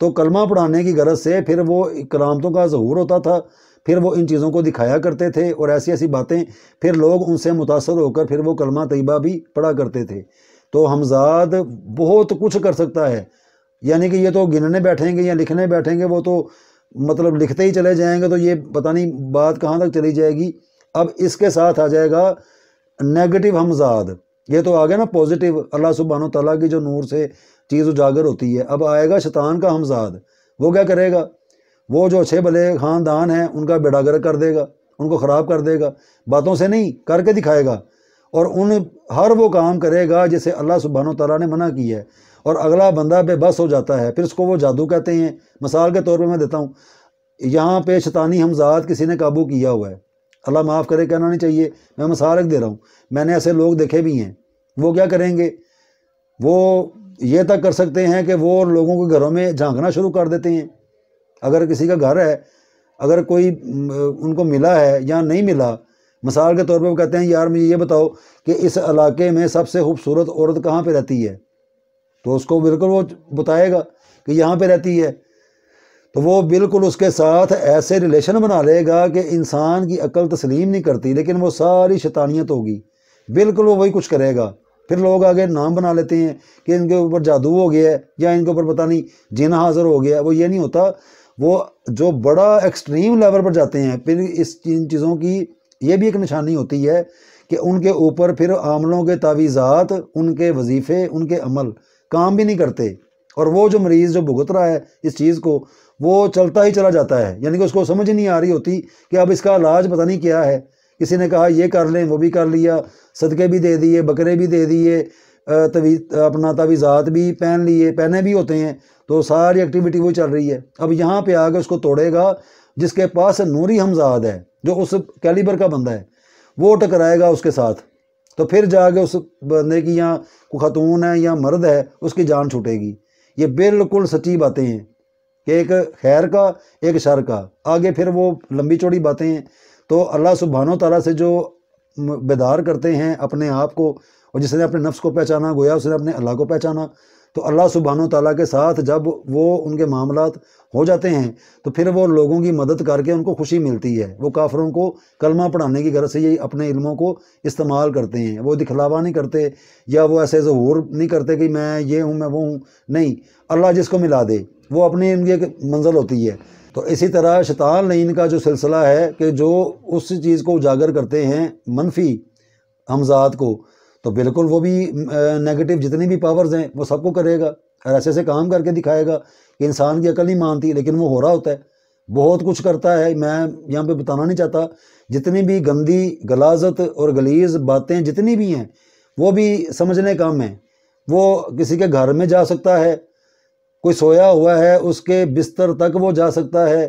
تو کلمہ پڑھانے کی غرض سے پھر وہ کرامتوں کا ظہور ہوتا تھا، پھر وہ ان چیزوں کو دکھایا کرتے تھے اور ایسی ایسی باتیں، پھر لوگ ان سے متاثر ہو کر پھر وہ کلمہ طیبہ بھی پڑھا کرتے تھے۔ تو حمزاد بہت کچھ کر سکتا ہے، یعنی کہ یہ تو گننے بیٹھیں گے یا لکھنے بیٹھیں گے وہ تو مطلب لکھتے ہی چلے جائیں گے، تو یہ پتہ نہیں بات کہاں تک چلی جائے گی۔ اب اس کے ساتھ آ جائے گا نیگیٹو حمزاد، یہ تو آ گیا نا پازیٹیو، اللہ سبحانہ و تعالیٰ کی جو نور سے چیز اجاگر ہوتی ہے۔ اب آئے گا شیطان کا حمزاد، وہ کیا کرے گا؟ وہ جو اچھے بھلے خاندان ہیں ان کا بیڑا گرک کر دے گا، ان کو خراب کر دے گا، باتوں سے نہیں کر کے دکھائے گا، اور ہر وہ کام کرے گا جسے اللہ سبحانہ و تعالیٰ نے منع کی ہے، اور اگلا بندہ بے بس ہو جاتا ہے، پھر اس کو وہ جادو کہتے ہیں۔ مثال کے طور پہ میں دیتا ہوں، یہاں پہ شیطانی حمزاد کسی نے قابو کیا ہوا ہے، اللہ معاف کرے کہنا نہیں چاہیے، میں مثال ایک دے رہا ہوں، میں نے ایسے لوگ دیکھے بھی ہیں۔ وہ کیا کریں گے؟ وہ یہ تک کر سکتے ہیں کہ وہ لوگوں کے گھروں میں جھانکنا شروع کر دیتے ہیں۔ اگر کسی کا گھر ہے، اگر کوئی ان کو ملا ہے یا نہیں ملا، مثال کے طور پہ وہ کہتے ہیں یار مجھے یہ بتاؤ کہ اس علاقے میں سب سے خوبصورت عورت کہاں پہ رہتی ہے، تو اس کو بالکل وہ بتائے گا کہ یہاں پہ رہتی ہے، تو وہ بالکل اس کے ساتھ ایسے ریلیشن بنا لے گا کہ انسان کی عقل تسلیم نہیں کرتی، لیکن وہ ساری شیطانیت ہوگی، بالکل وہ وہی کچھ کرے گا۔ پھر لوگ آگے نام بنا لیتے ہیں کہ ان کے اوپر جادو ہو گیا ہے یا ان کے اوپر پتہ نہیں جن حاضر ہو گیا ہے، وہ یہ نہیں ہوتا۔ وہ جو بڑا ایکسٹریم لیول پر جاتے ہیں، پھر ان چیزوں کی یہ بھی ایک نشانی ہوتی ہے کہ ان کے اوپر پھر عاملوں کے تعویذات، ان کے وظیفے، ان کے عمل کام بھی نہیں کرتے، اور وہ جو مریض جو بھگت رہا ہے اس چیز کو، وہ چلتا ہی چلا جاتا ہے، یعنی کہ اس کو سمجھ نہیں آ رہی ہوتی کہ اب اس کا علاج پتہ نہیں کیا ہے۔ کسی نے کہا یہ کر لیں، وہ بھی کر لیا، صدقے بھی دے دیے، بکرے بھی دے دیے، اپنا تعویذات بھی پہنے بھی ہوتے ہیں، تو ساری ایکٹیویٹی وہی چل رہی ہے۔ اب یہاں پہ آ کے اس کو توڑے گا جس کے پاس نوری حمزاد ہے، جو اس کیلیبر کا بندہ ہے، وہ ٹکرائے گا اس کے ساتھ، تو پھر جا کے اس بندے کی یا کوئی خاتون ہے یا مرد ہے اس کی جان چھوٹے گی۔ یہ بالکل سچی باتیں ہیں کہ ایک خیر کا ایک شر کا، آگے پھر وہ لمبی چوڑی باتیں ہیں۔ تو اللہ سبحانہ و تعالیٰ سے جو بیدار کرتے ہیں اپنے آپ کو، اور جس نے اپنے نفس کو پہچانا گویا اس نے اپنے اللہ کو پہچانا، تو اللہ سبحانہ و تعالیٰ کے ساتھ جب وہ ان کے معاملات ہو جاتے ہیں تو پھر وہ لوگوں کی مدد کر کے ان کو خوشی ملتی ہے۔ وہ کافروں کو کلمہ پڑھانے کی غرض سے یہ اپنے علموں کو استعمال کرتے ہیں، وہ دکھلاوا نہیں کرتے یا وہ ایسے ظہور نہیں کرتے کہ میں یہ ہوں میں وہ ہوں، نہیں، اللہ جس کو ملا دے وہ اپنی ان کی ایک منزل ہوتی ہے۔ تو اسی طرح شیطان لعین کا جو سلسلہ ہے کہ جو اس چیز کو اجاگر کرتے ہیں منفی حمزات کو، تو بالکل وہ بھی نیگیٹو جتنی بھی پاورز ہیں وہ سب کو کرے گا، اور ایسے ایسے کام کر کے دکھائے گا کہ انسان کی عقل نہیں مانتی، لیکن وہ ہو رہا ہوتا ہے، بہت کچھ کرتا ہے۔ میں یہاں پہ بتانا نہیں چاہتا، جتنی بھی گندی غلاظت اور غلیظ باتیں جتنی بھی ہیں وہ بھی سمجھنے کم ہیں۔ وہ کسی کے گھر میں جا سکتا ہے، کوئی سویا ہوا ہے اس کے بستر تک وہ جا سکتا ہے،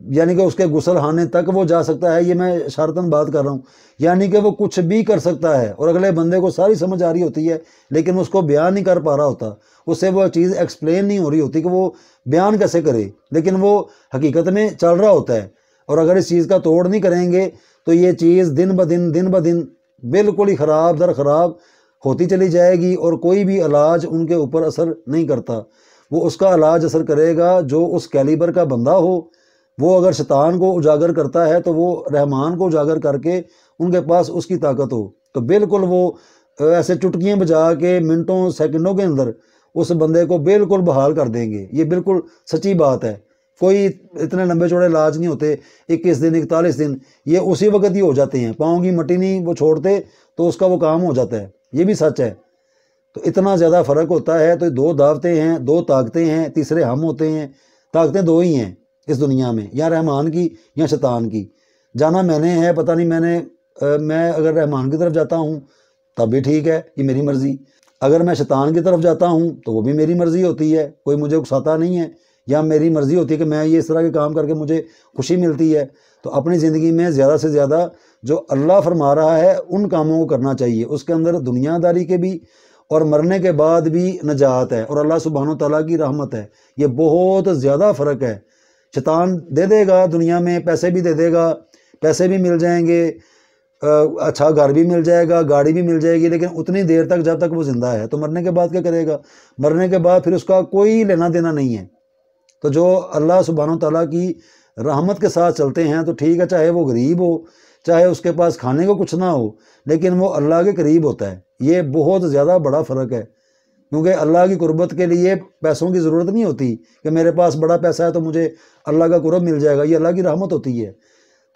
یعنی کہ اس کے غسل خانے تک وہ جا سکتا ہے، یہ میں اشارتاً بات کر رہا ہوں، یعنی کہ وہ کچھ بھی کر سکتا ہے، اور اگلے بندے کو ساری سمجھ آ رہی ہوتی ہے لیکن اس کو بیان نہیں کر پا رہا ہوتا، اس سے وہ چیز ایکسپلین نہیں ہو رہی ہوتی کہ وہ بیان کیسے کرے، لیکن وہ حقیقت میں چل رہا ہوتا ہے۔ اور اگر اس چیز کا توڑ نہیں کریں گے تو یہ چیز دن بدن بالکل ہی خراب در خراب ہوتی چلی جائے گی، اور کوئی بھی علاج ان کے اوپر اثر نہیں کرتا۔ وہ اس کا علاج اثر کرے گا جو اس کیلیبر کا بندہ ہو۔ وہ اگر شیطان کو اجاگر کرتا ہے تو وہ رحمان کو اجاگر کر کے ان کے پاس اس کی طاقت ہو، تو بالکل وہ ایسے چٹکیاں بجا کے منٹوں سیکنڈوں کے اندر اس بندے کو بالکل بحال کر دیں گے۔ یہ بالکل سچی بات ہے، کوئی اتنے لمبے چوڑے علاج نہیں ہوتے، 21 دن 41 دن یہ اسی وقت ہی ہو جاتے ہیں، پاؤں کی مٹی نہیں وہ چھوڑتے تو اس کا وہ کام ہو جاتا ہے، یہ بھی سچ ہے۔ تو اتنا زیادہ فرق ہوتا ہے، تو دو دعوتیں ہیں، دو طاقتیں ہیں، تیسرے ہم ہوتے ہیں، طاقتیں دو ہی ہیں اس دنیا میں، یا رحمان کی یا شیطان کی۔ جانا میں نے ہے، پتہ نہیں میں اگر رحمان کی طرف جاتا ہوں تب بھی ٹھیک ہے، یہ میری مرضی، اگر میں شیطان کی طرف جاتا ہوں تو وہ بھی میری مرضی ہوتی ہے، کوئی مجھے اکساتا نہیں ہے، یا میری مرضی ہوتی ہے کہ میں یہ اس طرح کے کام کر کے مجھے خوشی ملتی ہے۔ تو اپنی زندگی میں زیادہ سے زیادہ جو اللہ فرما رہا ہے ان کاموں کو کرنا چاہیے، اس کے اندر دنیا داری کے بھی اور مرنے کے بعد بھی نجات ہے، اور اللہ سبحانہ و تعالیٰ کی رحمت ہے۔ یہ بہت زیادہ فرق ہے۔ شیطان دے دے گا دنیا میں، پیسے بھی دے دے گا، پیسے بھی مل جائیں گے، اچھا گھر بھی مل جائے گا، گاڑی بھی مل جائے گی، لیکن اتنی دیر تک جب تک وہ زندہ ہے۔ تو مرنے کے بعد کیا کرے گا؟ مرنے کے بعد پھر اس کا کوئی لینا دینا نہیں ہے، تو جو اللہ سبحانہ تعالیٰ کی رحمت کے ساتھ چلتے ہیں تو ٹھیک ہے، چاہے وہ غریب ہو، چاہے اس کے پاس کھانے کو کچھ نہ ہو، لیکن وہ اللہ کے قریب ہوتا ہے۔ یہ بہت زیادہ بڑا فرق ہے، کیونکہ اللہ کی قربت کے لیے پیسوں کی ضرورت نہیں ہوتی کہ میرے پاس بڑا پیسہ ہے تو مجھے اللہ کا قرب مل جائے گا، یہ اللہ کی رحمت ہوتی ہے۔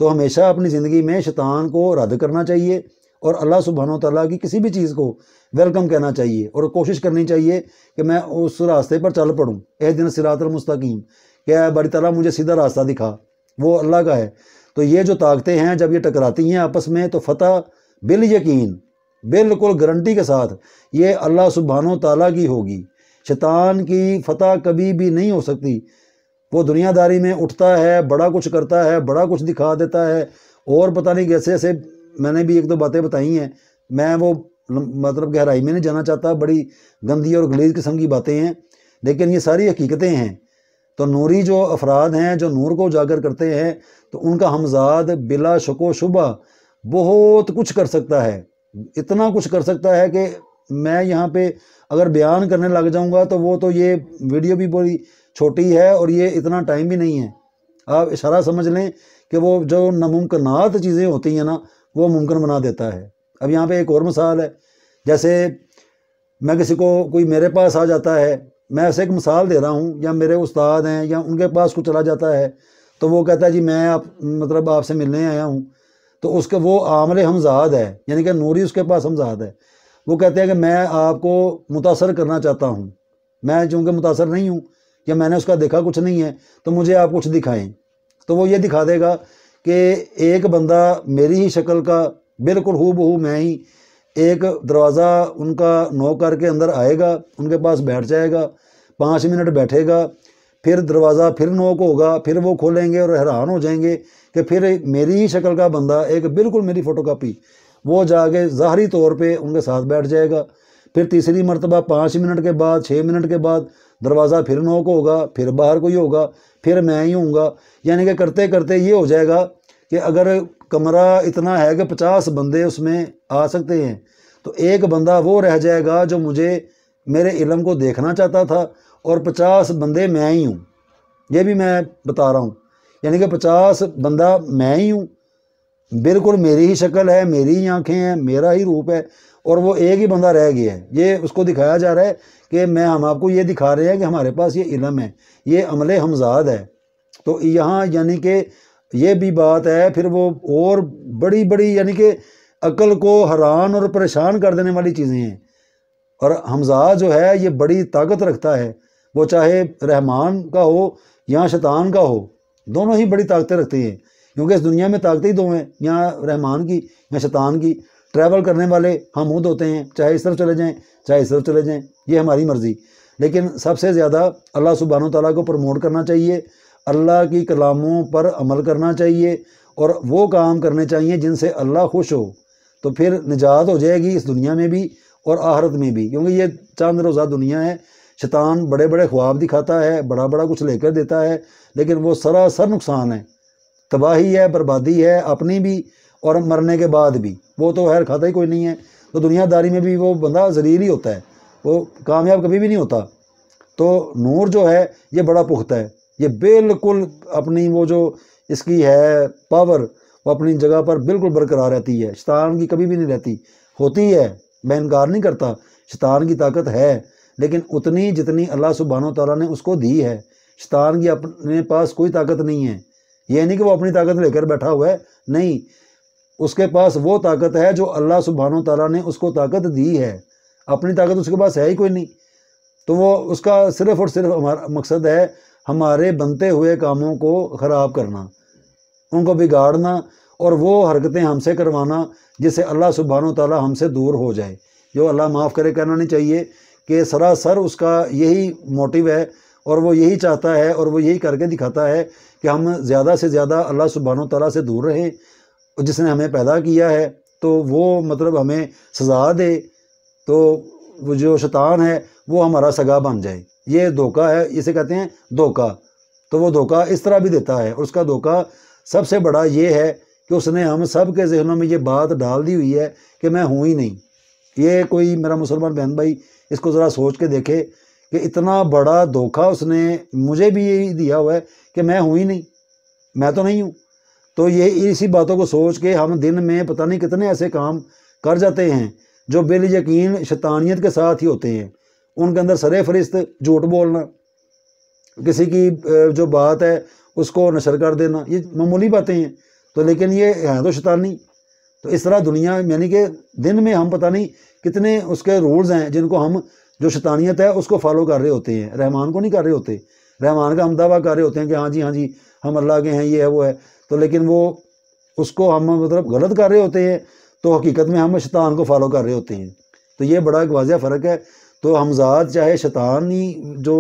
تو ہمیشہ اپنی زندگی میں شیطان کو رد کرنا چاہیے اور اللہ سبحانہ تعالیٰ کی کسی بھی چیز کو ویلکم کہنا چاہیے، اور کوشش کرنی چاہیے کہ میں اس راستے پر چل پڑوں۔ اہدنا الصراط المستقیم، کہ اے باری تعالیٰ مجھے سیدھا راستہ دکھا، وہ اللہ کا ہے۔ تو یہ جو طاقتیں ہیں جب یہ ٹکراتی ہیں آپس میں تو فتح بالیقین، بالکل گارنٹی کے ساتھ یہ اللہ سبحانہ تعالیٰ کی ہوگی۔ شیطان کی فتح کبھی بھی نہیں ہو سکتی۔ وہ دنیا داری میں اٹھتا ہے، بڑا کچھ کرتا ہے، بڑا کچھ دکھا دیتا ہے، اور پتہ نہیں کیسے ایسے میں نے بھی ایک دو باتیں بتائی ہیں، میں وہ مطلب گہرائی میں نہیں جانا چاہتا، بڑی گندی اور غلیظ قسم کی باتیں ہیں، لیکن یہ ساری حقیقتیں ہیں۔ تو نوری جو افراد ہیں جو نور کو اجاگر کرتے ہیں تو ان کا ہمزاد بلا شک و شبہ بہت کچھ کر سکتا ہے، اتنا کچھ کر سکتا ہے کہ میں یہاں پہ اگر بیان کرنے لگ جاؤں گا تو وہ تو یہ ویڈیو بھی بڑی چھوٹی ہے اور یہ اتنا ٹائم بھی نہیں ہے۔ آپ اشارہ سمجھ لیں کہ وہ جو ناممکنات چیزیں ہوتی ہیں نا وہ ممکن بنا دیتا ہے۔ اب یہاں پہ ایک اور مثال ہے، جیسے میں کسی کو کوئی میرے پاس آ جاتا ہے، میں ایسے ایک مثال دے رہا ہوں، یا میرے استاد ہیں یا ان کے پاس کچھ چلا جاتا ہے تو وہ کہتا ہے جی میں آپ سے ملنے آیا ہوں، تو اس کے وہ عامل ہمزاد ہے، یعنی کہ نوری اس کے پاس ہمزاد ہے، وہ کہتے ہیں کہ میں آپ کو متاثر کرنا چاہتا ہوں، میں چونکہ متاثر نہیں ہوں یا میں نے اس کا دیکھا کچھ نہیں ہے تو مجھے آپ کچھ دکھائیں۔ تو وہ یہ دکھا دے گا کہ ایک بندہ میری ہی شکل کا بالکل ہو بہو میں ہی، ایک دروازہ ان کا نوک کر کے اندر آئے گا، ان کے پاس بیٹھ جائے گا، 5 منٹ بیٹھے گا، پھر دروازہ پھر نوک ہوگا، پھر وہ کھولیں گے اور حیران ہو جائیں گے کہ پھر میری ہی شکل کا بندہ، ایک بالکل میری فوٹو کاپی، وہ جا کے ظاہری طور پہ ان کے ساتھ بیٹھ جائے گا۔ پھر تیسری مرتبہ 5 منٹ کے بعد، 6 منٹ کے بعد دروازہ پھر نوک ہوگا، پھر باہر کوئی ہوگا، پھر میں ہی ہوں گا، یعنی کہ کرتے کرتے یہ ہو جائے گا کہ اگر کمرہ اتنا ہے کہ 50 بندے اس میں آ سکتے ہیں تو ایک بندہ وہ رہ جائے گا جو مجھے میرے علم کو دیکھنا چاہتا تھا، اور 50 بندے میں ہی ہوں۔ یہ بھی میں بتا رہا ہوں، یعنی کہ 50 بندہ میں ہی ہوں، بالکل میری ہی شکل ہے، میری ہی آنکھیں ہیں، میرا ہی روپ ہے، اور وہ ایک ہی بندہ رہ گیا ہے۔ یہ اس کو دکھایا جا رہا ہے کہ ہم آپ کو یہ دکھا رہے ہیں کہ ہمارے پاس یہ علم ہے، یہ عمل ہمزاد ہے۔ تو یہاں یعنی کہ یہ بھی بات ہے، پھر وہ اور بڑی بڑی یعنی کہ عقل کو حیران اور پریشان کر دینے والی چیزیں ہیں۔ اور ہمزاد جو ہے یہ بڑی طاقت رکھتا ہے، وہ چاہے رحمان کا ہو یا شیطان کا ہو، دونوں ہی بڑی طاقتیں رکھتے ہیں، کیونکہ اس دنیا میں طاقتیں ہی دو ہیں، یا رحمان کی یا شیطان کی۔ ٹریول کرنے والے ہم خود ہوتے ہیں، چاہے اس طرف چلے جائیں چاہے اس طرف چلے جائیں، یہ ہماری مرضی، لیکن سب سے زیادہ اللہ سبحانہ تعالیٰ کو پروموٹ کرنا چاہیے، اللہ کی کلاموں پر عمل کرنا چاہیے، اور وہ کام کرنے چاہیے جن سے اللہ خوش ہو، تو پھر نجات ہو جائے گی اس دنیا میں بھی اور آخرت میں بھی۔ کیونکہ یہ چند روزہ دنیا ہے، شیطان بڑے بڑے خواب دکھاتا ہے، بڑا بڑا کچھ لے کر دیتا ہے، لیکن وہ سراسر نقصان ہے، تباہی ہے، بربادی ہے، اپنی بھی اور مرنے کے بعد بھی، وہ تو خیر کھاتا ہی کوئی نہیں ہے۔ تو دنیا داری میں بھی وہ بندہ ذلیل ہی ہوتا ہے، وہ کامیاب کبھی بھی نہیں ہوتا۔ تو نور جو ہے یہ بڑا پختہ ہے، یہ بالکل اپنی وہ جو اس کی ہے پاور، وہ اپنی جگہ پر بالکل برقرار رہتی ہے، شیطان کی کبھی بھی نہیں رہتی، ہوتی ہے، میں انکار نہیں کرتا، شیطان کی طاقت ہے، لیکن اتنی جتنی اللہ سبحانہ تعالیٰ نے اس کو دی ہے۔ شیطان کی اپنے پاس کوئی طاقت نہیں ہے، یہ نہیں کہ وہ اپنی طاقت لے کر بیٹھا ہوا ہے، نہیں، اس کے پاس وہ طاقت ہے جو اللہ سبحانہ تعالیٰ نے اس کو طاقت دی ہے، اپنی طاقت اس کے پاس ہے ہی کوئی نہیں۔ تو وہ اس کا صرف اور صرف ہمارا مقصد ہے ہمارے بنتے ہوئے کاموں کو خراب کرنا، ان کو بگاڑنا، اور وہ حرکتیں ہم سے کروانا جس سے اللہ سبحانہ تعالیٰ ہم سے دور ہو جائے۔ جو اللہ معاف کرے کہنا نہیں چاہیے کہ سراسر اس کا یہی موٹیو ہے، اور وہ یہی چاہتا ہے، اور وہ یہی کر کے دکھاتا ہے کہ ہم زیادہ سے زیادہ اللہ سبحانہ تعالیٰ سے دور رہیں، جس نے ہمیں پیدا کیا ہے تو وہ مطلب ہمیں سزا دے، تو وہ جو شیطان ہے وہ ہمارا سگا بن جائے۔ یہ دھوکہ ہے، اسے کہتے ہیں دھوکہ۔ تو وہ دھوکہ اس طرح بھی دیتا ہے، اور اس کا دھوکہ سب سے بڑا یہ ہے کہ اس نے ہم سب کے ذہنوں میں یہ بات ڈال دی ہوئی ہے کہ میں ہوں ہی نہیں۔ یہ کوئی میرا مسلمان بہن بھائی اس کو ذرا سوچ کے دیکھے کہ اتنا بڑا دھوکہ اس نے مجھے بھی یہی دیا ہوا ہے کہ میں ہوں ہی نہیں، میں تو نہیں ہوں۔ تو یہ اسی باتوں کو سوچ کے ہم دن میں پتہ نہیں کتنے ایسے کام کر جاتے ہیں جو بالیقین شیطانیت کے ساتھ ہی ہوتے ہیں۔ ان کے اندر سرے فرست جھوٹ بولنا، کسی کی جو بات ہے اس کو نشر کر دینا، یہ معمولی باتیں ہیں، تو لیکن یہ ہیں تو شیطانی۔ تو اس طرح دنیا یعنی کہ دن میں ہم پتہ نہیں کتنے اس کے رولز ہیں جن کو ہم جو شیطانیت ہے اس کو فالو کر رہے ہوتے ہیں، رحمان کو نہیں کر رہے ہوتے۔ رحمان کا ہم دعویٰ کر رہے ہوتے ہیں کہ ہاں جی ہم اللہ کے ہیں، یہ ہے وہ ہے، تو لیکن وہ اس کو ہم مطلب غلط کر رہے ہوتے ہیں، تو حقیقت میں ہم شیطان کو فالو کر رہے ہوتے ہیں۔ تو یہ بڑا ایک واضح فرق ہے۔ تو ہمزاد چاہے شیطانی جو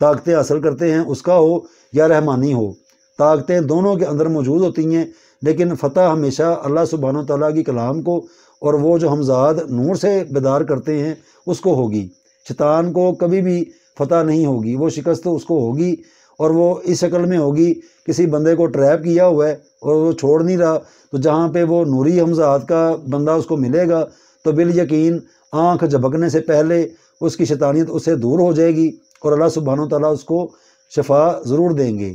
طاقتیں حاصل کرتے ہیں اس کا ہو یا رحمانی ہو، طاقتیں دونوں کے اندر موجود ہوتی ہیں، لیکن فتح ہمیشہ اللہ سبحانہ و تعالیٰ کی کلام کو اور وہ جو ہمزاد نور سے بیدار کرتے ہیں اس کو ہوگی۔ شیطان کو کبھی بھی فتح نہیں ہوگی، وہ شکست اس کو ہوگی، اور وہ اس شکل میں ہوگی کسی بندے کو ٹریپ کیا ہوا ہے اور وہ چھوڑ نہیں رہا، تو جہاں پہ وہ نوری ہمزاد کا بندہ اس کو ملے گا تو بالیقین آنکھ جھپکنے سے پہلے اس کی شیطانیت اس سے دور ہو جائے گی، اور اللہ سبحانہ و تعالیٰ اس کو شفا ضرور دیں گے۔